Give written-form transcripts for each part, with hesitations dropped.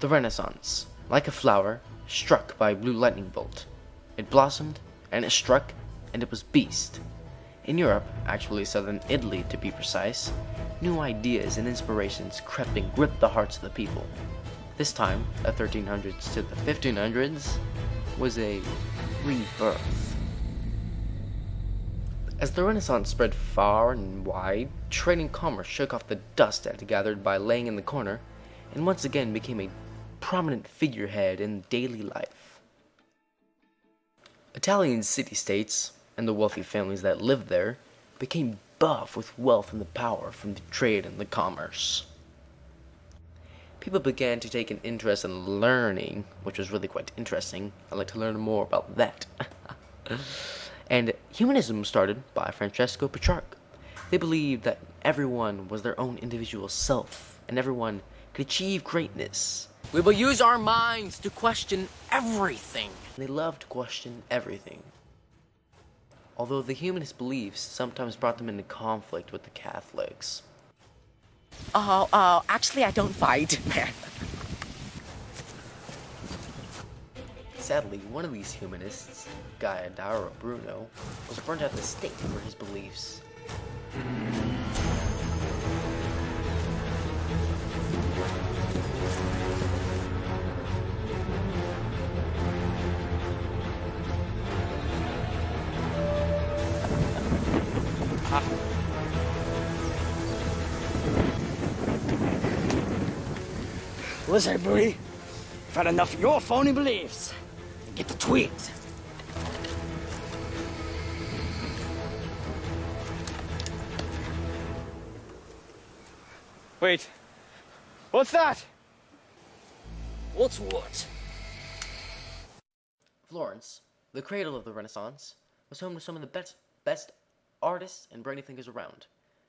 The Renaissance, like a flower, struck by a blue lightning bolt. It blossomed, and it struck, and it was beast. In Europe, actually southern Italy to be precise, new ideas and inspirations crept and gripped the hearts of the people. This time, the 1300s to the 1500s, was a rebirth. As the Renaissance spread far and wide, trade and commerce shook off the dust it had gathered by laying in the corner, and once again became a prominent figurehead in daily life. Italian city-states, and the wealthy families that lived there, became buff with wealth and the power from the trade and the commerce. People began to take an interest in learning, which was really quite interesting. I'd like to learn more about that. And humanism was started by Francesco Petrarch. They believed that everyone was their own individual self, and everyone could achieve greatness. We will use our minds to question everything. They loved to question everything. Although the humanist beliefs sometimes brought them into conflict with the Catholics. Actually I don't fight. Sadly, one of these humanists, Gaetano Bruno, was burned at the stake for his beliefs. Listen, Booty, I've had enough of your phony beliefs. Get the tweets. Wait, what's that? What's what? Florence, the cradle of the Renaissance, was home to some of the best artists and brainy thinkers around.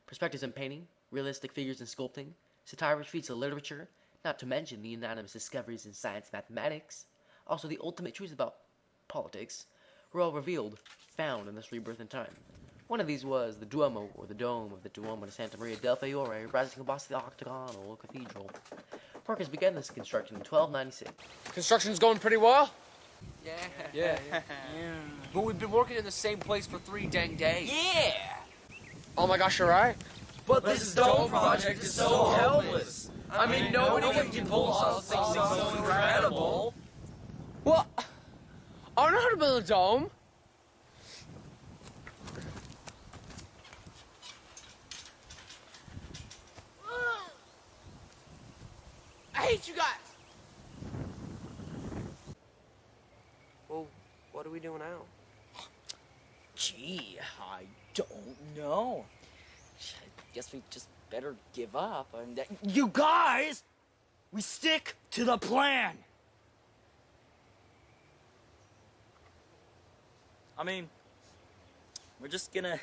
Perspectives in painting, realistic figures in sculpting, satiric feats of literature, not to mention the unanimous discoveries in science and mathematics, also the ultimate truths about politics, were all revealed, found in this rebirth in time. One of these was the Duomo, or the dome of the Duomo de Santa Maria del Fiore, rising above the octagonal cathedral. Workers began this construction in 1296. Construction's going pretty well? Yeah. But we've been working in the same place for 3 dang days. Yeah! Oh my gosh, you're right. But this dome project is so helpless. I mean, nobody can pull off things so incredible. Well, I don't know how to build a dome. I hate you guys! Well, what do we do now? Gee, I don't know. I guess we just better give up. You guys, we stick to the plan. I mean, we're just gonna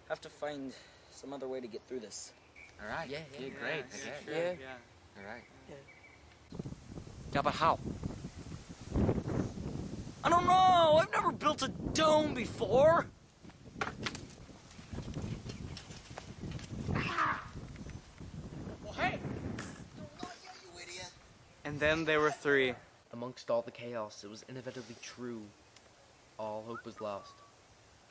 have to find some other way to get through this. All right. Yeah, Great. Yeah. All right. Yeah, but how? I don't know. I've never built a dome before. Well, hey! And then there were 3. Amongst all the chaos, it was inevitably true. All hope was lost.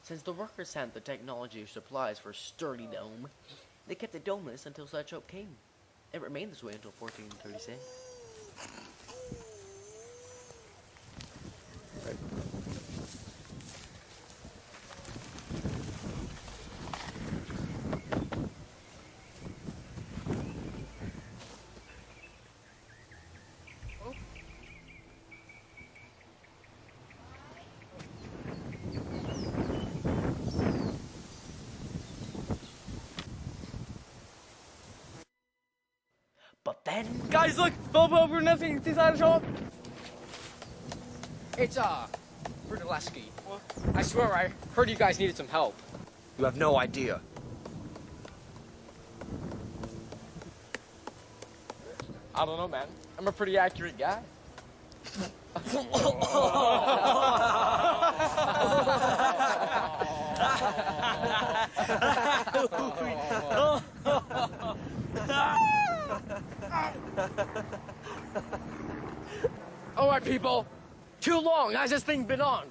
Since the workers had the technology or supplies for a sturdy dome, they kept it domeless until such hope came. It remained this way until 1436. But then, Guys, look! Bobo Brunetti's decided to show up. It's, Brunelleschi. I swear I heard you guys needed some help. You have no idea. I don't know, man. I'm a pretty accurate guy. Ha ha ha! people! Too long has this thing been on.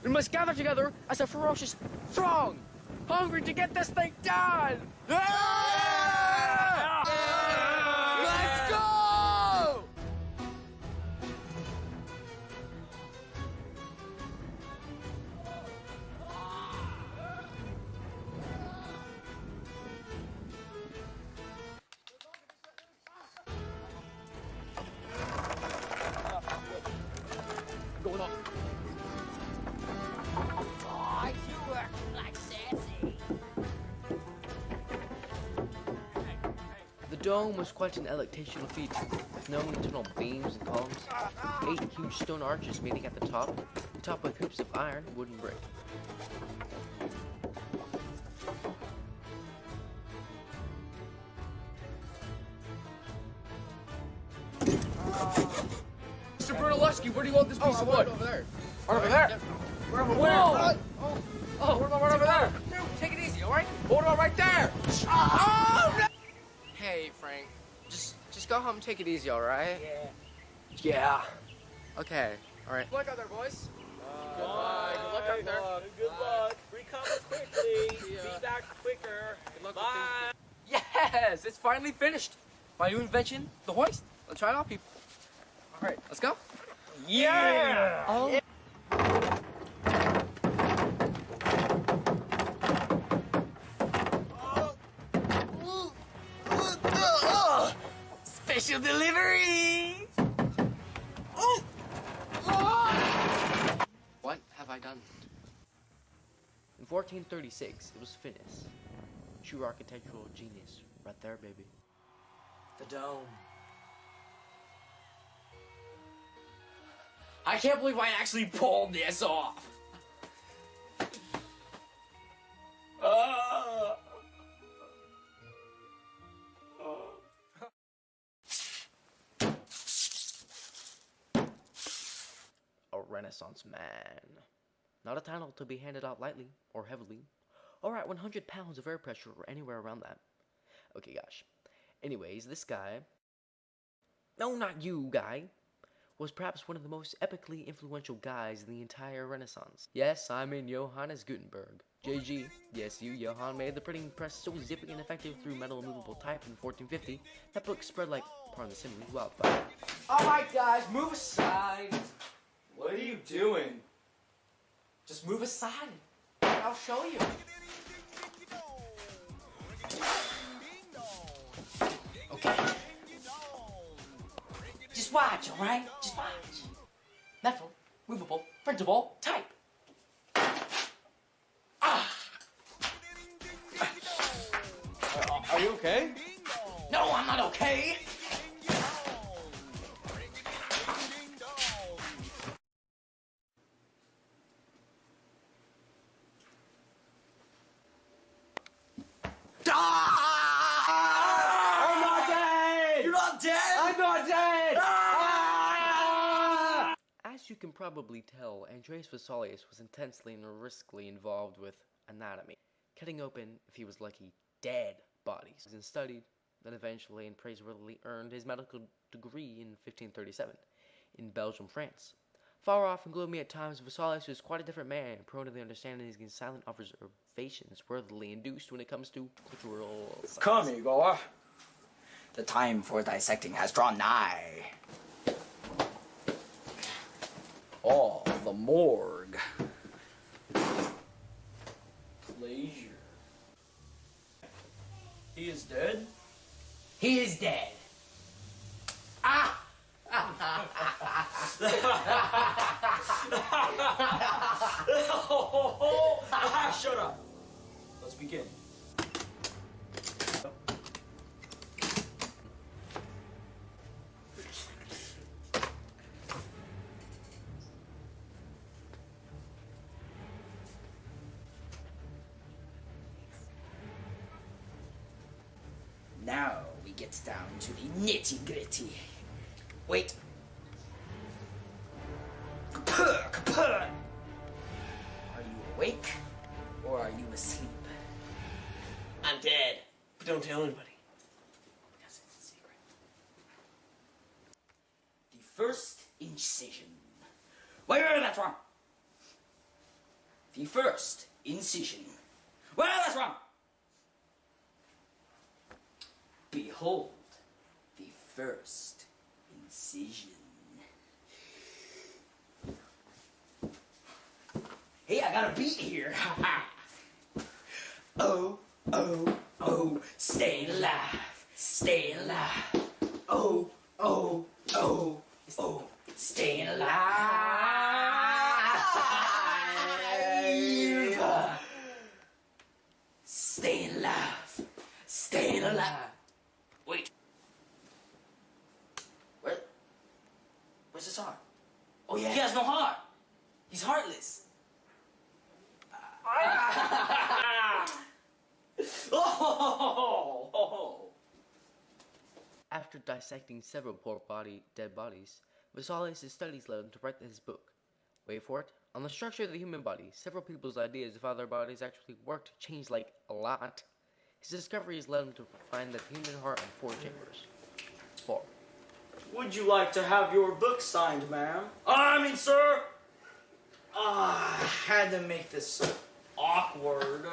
We must gather together as a ferocious throng, hungry to get this thing done! Let's go! Going on. Aw, you act like sassy. The dome was quite an electational feat, with no internal beams and columns. 8 huge stone arches meeting at the top with hoops of iron, wood, and brick. Mr. Brunelleschi, where do you want this piece of wood? Over there. Right over there? Where? Oh, what about right over there? Dude, take it easy, all right? Hold on right there. Oh, no. Hey, Frank, just go home and take it easy, all right? Yeah. Okay, all right. Good luck out there, boys. Good luck out there. Good luck. Recover quickly. Feedback quicker. Good luck. Bye. Yes, it's finally finished. My new invention, the hoist. Let's try it out, people. All right, let's go. Yeah. Oh. Special delivery! What have I done? In 1436, it was finished. True architectural genius, right there, baby. The dome. I can't believe I actually pulled this off. A Renaissance man. Not a title to be handed out lightly or heavily, or at 100 pounds of air pressure or anywhere around that. Okay, gosh. Anyways, this guy, no, not you, guy, was perhaps one of the most epically influential guys in the entire Renaissance. Yes, I mean Johannes Gutenberg. JG, yes, Johann made the printing press so zippy and effective through metal immovable type in 1450 that books spread like, pardon the simile, wildfire. Alright, guys, move aside. What are you doing? Just move aside, and I'll show you. Okay. Just watch, alright? Just watch. Metal, movable, printable, type. Are you okay? No, I'm not okay. I'm not dead! You're not dead. I'm not dead! As you can probably tell, Andreas Vesalius was intensely and riskily involved with anatomy, cutting open, if he was lucky, dead bodies, and studied, then eventually and praiseworthily earned his medical degree in 1537 in Belgium, France. Far off and gloomy at times, Vesalius was quite a different man, prone to the understanding and silent observations worthily induced when it comes to cultural science. Come, Igor. The time for dissecting has drawn nigh. Oh, the morgue. Pleasure. He is dead? He is dead. Shut up. Let's begin. Now we get down to the nitty-gritty. Wait. Kapur, kapur. Are you awake or are you asleep? I'm dead. But don't tell anybody. Because it's a secret. The first incision. Wait, that's wrong. The first incision. Well, that's wrong. Behold, the first incision. Hey, I got a beat here. Oh, oh, oh, stay alive, stay alive. Oh, oh, oh, oh, stay alive. Stay alive, stay alive. Wait. Where's his heart? Oh yeah, he has no heart. He's heartless. Oh! After dissecting several dead bodies, Vesalius' studies led him to write his book. Wait for it. On the structure of the human body, several people's ideas of how their bodies actually worked changed like a lot. His discoveries led him to find the human heart in 4 chambers. 4. Would you like to have your book signed, ma'am? Sir! I had to make this so awkward.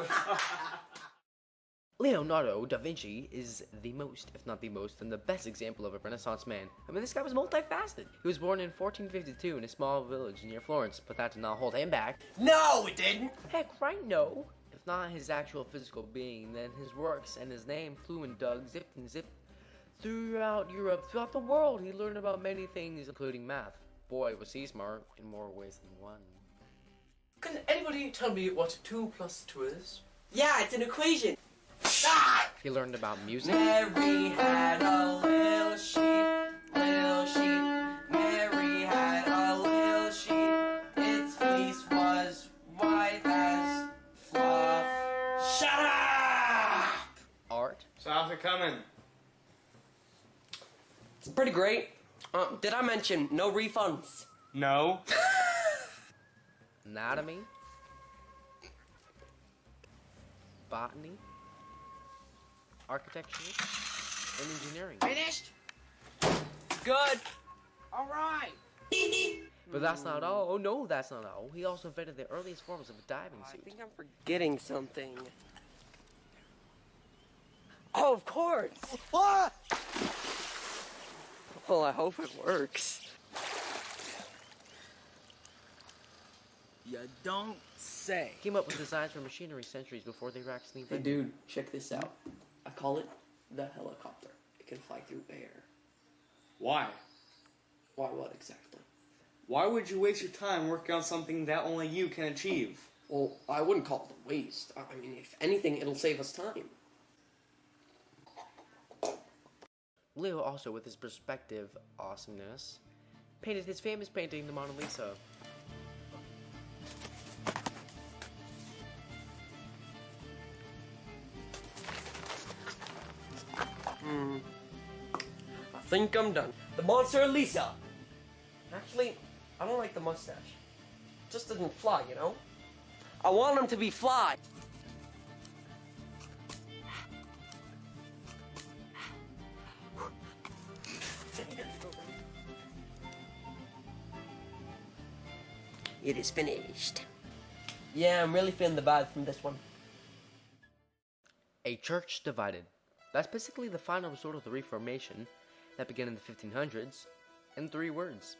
Leonardo da Vinci is the most, if not the most, and the best example of a Renaissance man. This guy was multifaceted. He was born in 1452 in a small village near Florence, but that did not hold him back. No, it didn't. Heck, right, no. If not his actual physical being, then his works and his name flew and dug, zipped and zipped throughout Europe, throughout the world. He learned about many things, including math. Boy, was he smart in more ways than one. Can anybody tell me what 2 + 2 is? Yeah, it's an equation. He learned about music. Mary had a little sheep, little sheep. Mary had a little sheep. Its fleece was white as fluff. Shut up! Art. So how's it coming? It's pretty great. Did I mention no refunds? No. Anatomy. Botany. Architecture. And engineering. Finished? Good. All right. But that's not all. Oh no, that's not all. He also invented the earliest forms of a diving I suit. think I'm forgetting something. Oh, of course. What? Well, I hope it works. You don't say. Came up with designs for machinery centuries before they were actually Hey invented. dude, check this out. I call it the helicopter. It can fly through air. Why? Why what exactly? Why would you waste your time working on something that only you can achieve? Well, I wouldn't call it a waste. I mean, if anything, it'll save us time. Leo also, with his perspective awesomeness, painted his famous painting, the Mona Lisa. I think I'm done. The Monster Lisa. Actually, I don't like the mustache. It just doesn't fly, you know? I want him to be fly. It is finished. Yeah, I'm really feeling the vibe from this one. A church divided. That's basically the final resort of the Reformation that began in the 1500s in 3 words.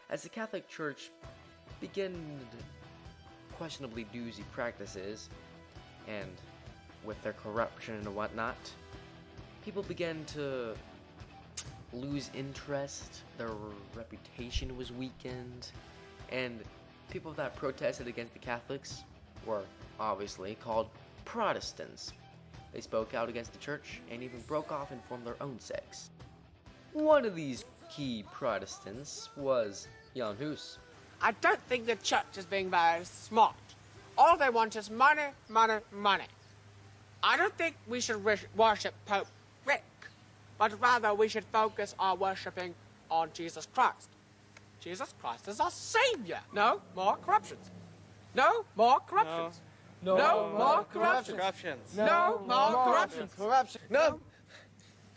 As the Catholic Church began questionably doozy practices, and with their corruption and whatnot, people began to lose interest, their reputation was weakened, and people that protested against the Catholics were obviously called Protestants. They spoke out against the church and even broke off and formed their own sects. One of these key Protestants was Jan Hus. I don't think the church is being very smart. All they want is money, money, money. I don't think we should worship Pope Rick, but rather we should focus our worshipping on Jesus Christ. Jesus Christ is our Savior. No more corruptions. No more corruptions. No more corruptions. No more corruptions. Corruption. No.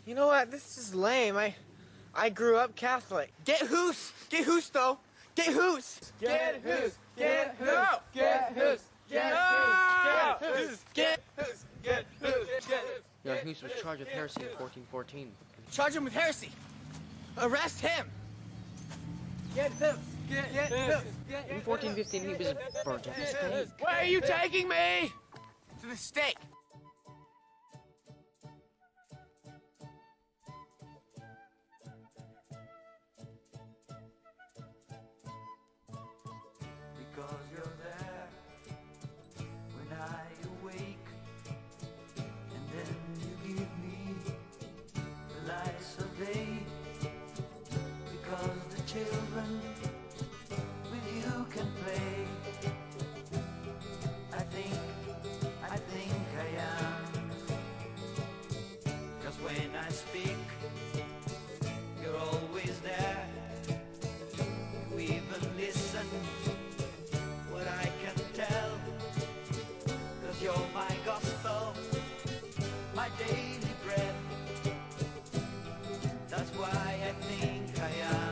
You know what? This is lame. I I grew up Catholic. Get who's? Get who's though? Get who's? Get who's? Get who's? Get who's? Get who's? Get who's? Get who's? Get who's? Young Hus was charged with heresy in 1414. Charge him with heresy. Arrest him. Get who's? Get who's? In 1415, he was burnt at the stake. Where are you taking me? To the stake. Because you're there when I awake, and then you give me the lights of day. Because the children with you can play. I think I am. 'Cause when I speak, you're always there. You even listen what I can tell. 'Cause you're my gospel, my daily bread. That's why I think I am.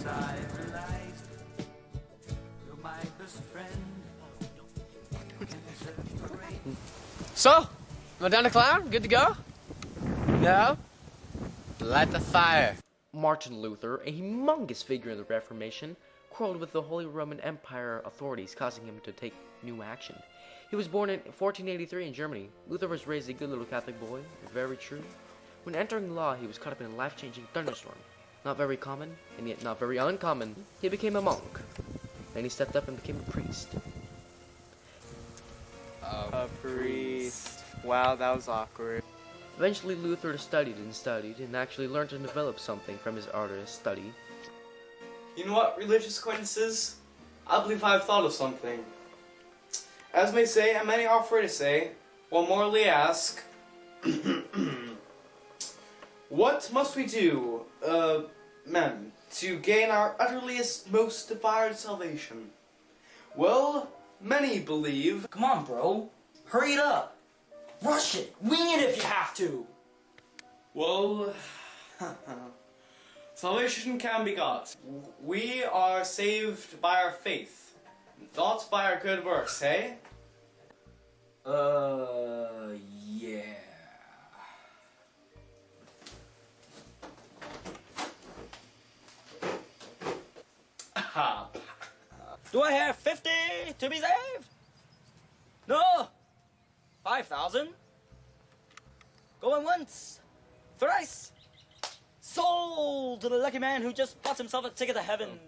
I realized you're my best friend. So, am I down to clown? Good to go? No? Light the fire. Martin Luther, a humongous figure in the Reformation, quarreled with the Holy Roman Empire authorities, causing him to take new action. He was born in 1483 in Germany. Luther was raised a good little Catholic boy, very true. When entering law, he was caught up in a life-changing thunderstorm. Not very common, and yet not very uncommon. He became a monk. Then he stepped up and became a priest. A priest. Wow, that was awkward. Eventually, Luther studied and actually learned to develop something from his arduous study. You know what, religious acquaintances? I believe I've thought of something. As may say, and many are afraid to say, or morally ask, what must we do, men, to gain our utterliest, most desired salvation? Well, many believe... Come on, bro. Hurry it up. Rush it. Wing it if you have to. Well, salvation can be got. We are saved by our faith, not by our good works, hey? Yeah. Do I have 50 to be saved? No. 5,000. Going once. Thrice. Sold to the lucky man who just bought himself a ticket to heaven.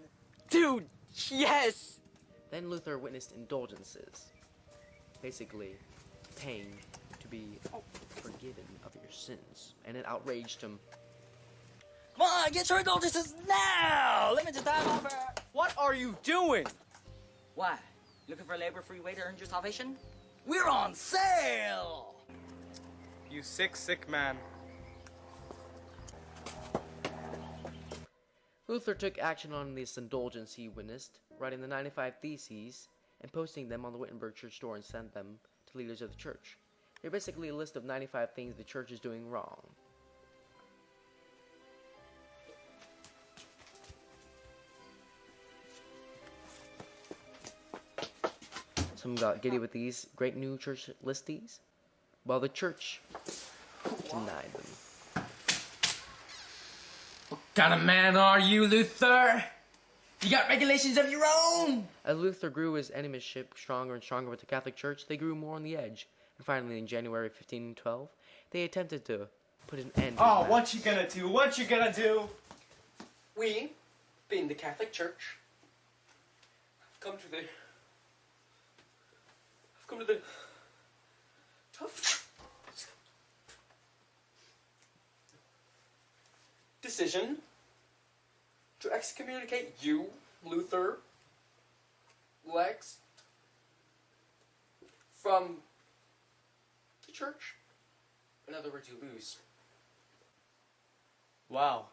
Dude, yes! Then Luther witnessed indulgences. Basically, paying to be forgiven of your sins. And it outraged him. Come on, get your indulgences now! Limited time offer. What are you doing? Why? Looking for a labor-free way to earn your salvation? We're on sale! You sick, sick man. Luther took action on this indulgence he witnessed, writing the 95 Theses and posting them on the Wittenberg church door and sent them to leaders of the church. They're basically a list of 95 things the church is doing wrong. Some got giddy with these great new church listies, while the church denied them. Kind of man are you, Luther? You got regulations of your own! As Luther grew his enemyship stronger and stronger with the Catholic Church, they grew more on the edge. And finally, in January 1512, they attempted to put an end to Oh, his what you gonna do? What you gonna do? We, being the Catholic Church, have come to the tough decision to excommunicate you, Luther, Lex, from the church. In other words, you lose. Wow.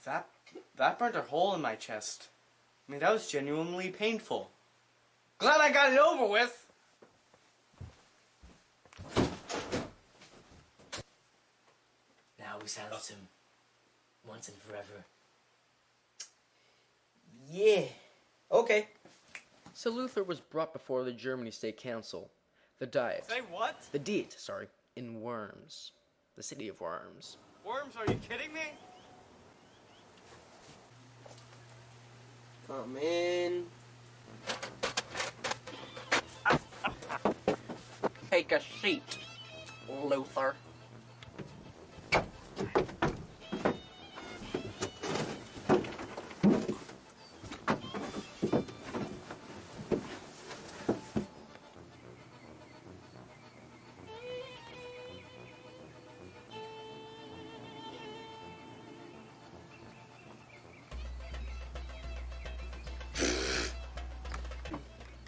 That burnt a hole in my chest. I mean, that was genuinely painful. Glad I got it over with. Now we silence him. Once and forever. Yeah. Okay. So Luther was brought before the Germany State Council, the Diet. Say what? The Diet, sorry, in Worms, the city of Worms. Worms, are you kidding me? Come in. Take a seat, Luther.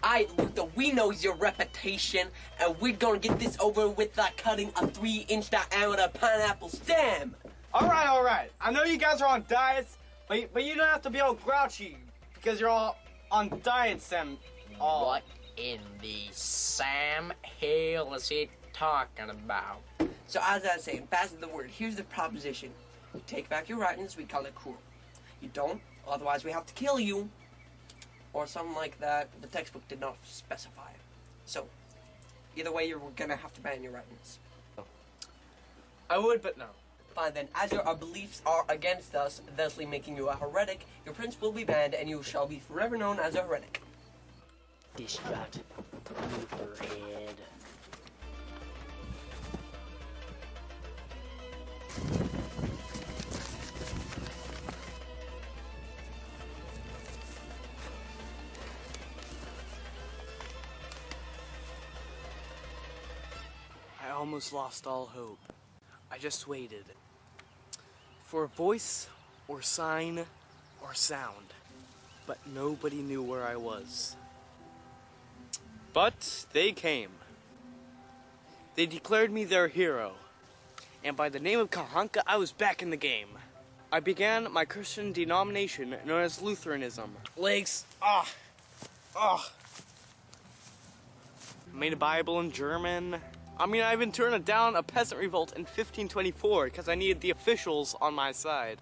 Alright, Luther, we know your reputation, and we're gonna get this over with by cutting a 3-inch diameter pineapple stem. Alright. I know you guys are on diets, but you don't have to be all grouchy because you're all on diets and all. What in the Sam hell is he talking about? So as I was saying, pass the word. Here's the proposition. You take back your writings, we call it cruel. You don't, otherwise we have to kill you. Or something like that. The textbook did not specify. So, either way, you're gonna have to ban your writings. I would, but no. Fine then, as your beliefs are against us, thusly making you a heretic, your prince will be banned and you shall be forever known as a heretic. Distraught, Luther head. I almost lost all hope. I just waited for a voice or sign or sound, but nobody knew where I was. But they came. They declared me their hero, and by the name of Kahanka, I was back in the game. I began my Christian denomination known as Lutheranism. Legs, Made a Bible in German. I mean, I even turned down a peasant revolt in 1524 because I needed the officials on my side.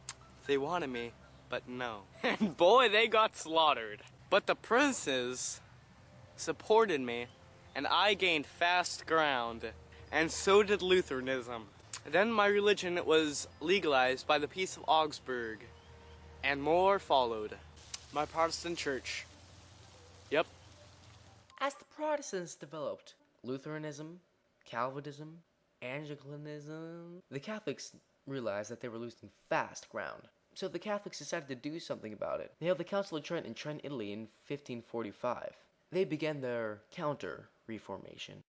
They wanted me, but no. And boy, they got slaughtered. But the princes supported me, and I gained fast ground. And so did Lutheranism. Then my religion was legalized by the Peace of Augsburg, and more followed. My Protestant church. Yep. As the Protestants developed, Lutheranism, Calvinism, Anglicanism, the Catholics realized that they were losing fast ground. So the Catholics decided to do something about it. They held the Council of Trent in Trent, Italy in 1545. They began their counter-reformation.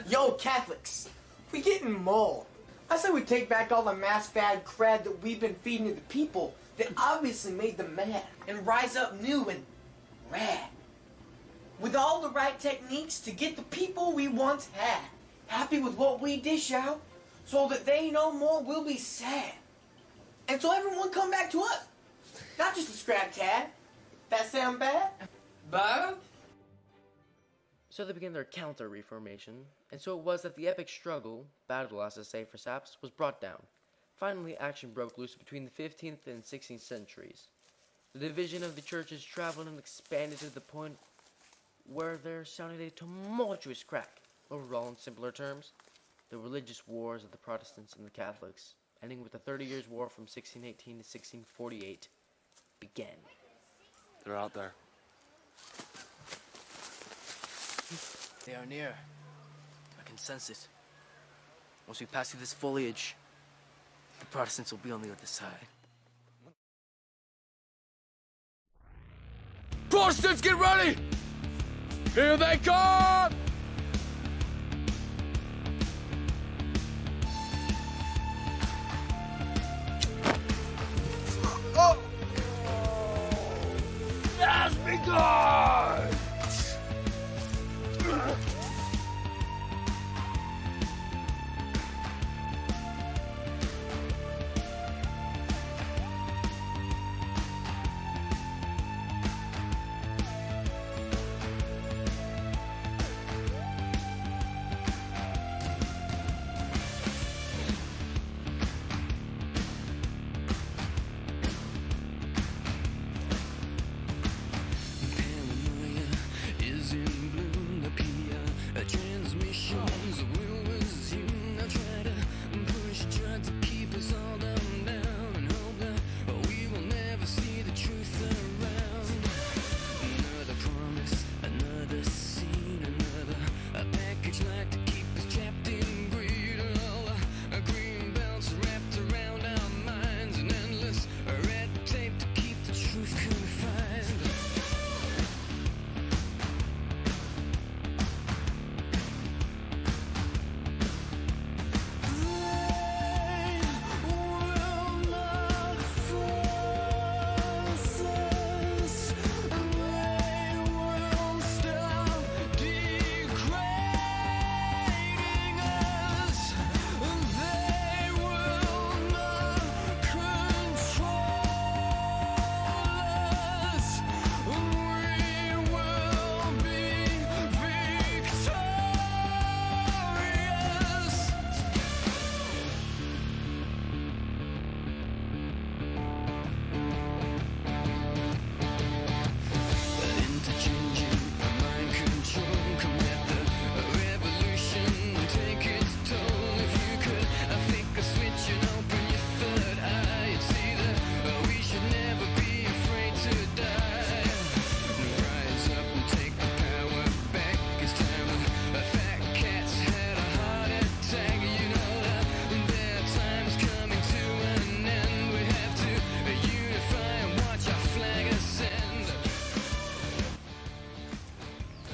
Yo, Catholics, we getting mauled. I say we take back all the mass fad crap that we've been feeding to the people that obviously made them mad and rise up new and rad. With all the right techniques to get the people we once had happy with what we dish out so that they no more will be sad. And so everyone come back to us. Not just a scrap tad. That sound bad? Bob? So they began their counter-reformation, and so it was that the epic struggle, battle as they say for saps, was brought down. Finally, action broke loose between the 15th and 16th centuries. The division of the churches traveled and expanded to the point where there sounded a tumultuous crack. Overall, in simpler terms, the religious wars of the Protestants and the Catholics ending with the 30 Years' War from 1618 to 1648, began. They're out there. They are near. I can sense it. Once we pass through this foliage, the Protestants will be on the other side. Protestants, get ready! Here they come! Oh! Has begun!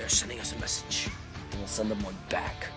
Sending us a message, and we'll send them one back.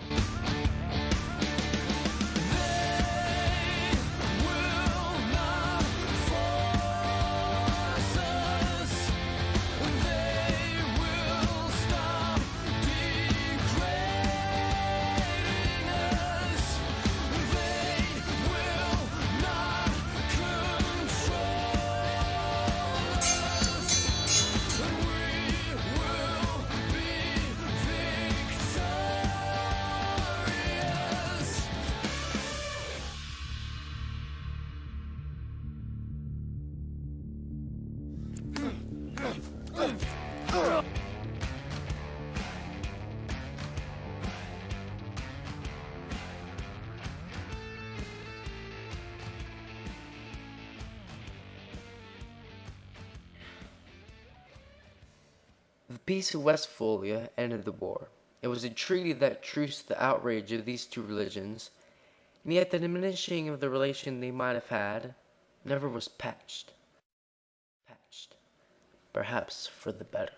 The Peace of Westphalia ended the war. It was a treaty that truced the outrage of these two religions, and yet the diminishing of the relation they might have had never was patched. Perhaps for the better.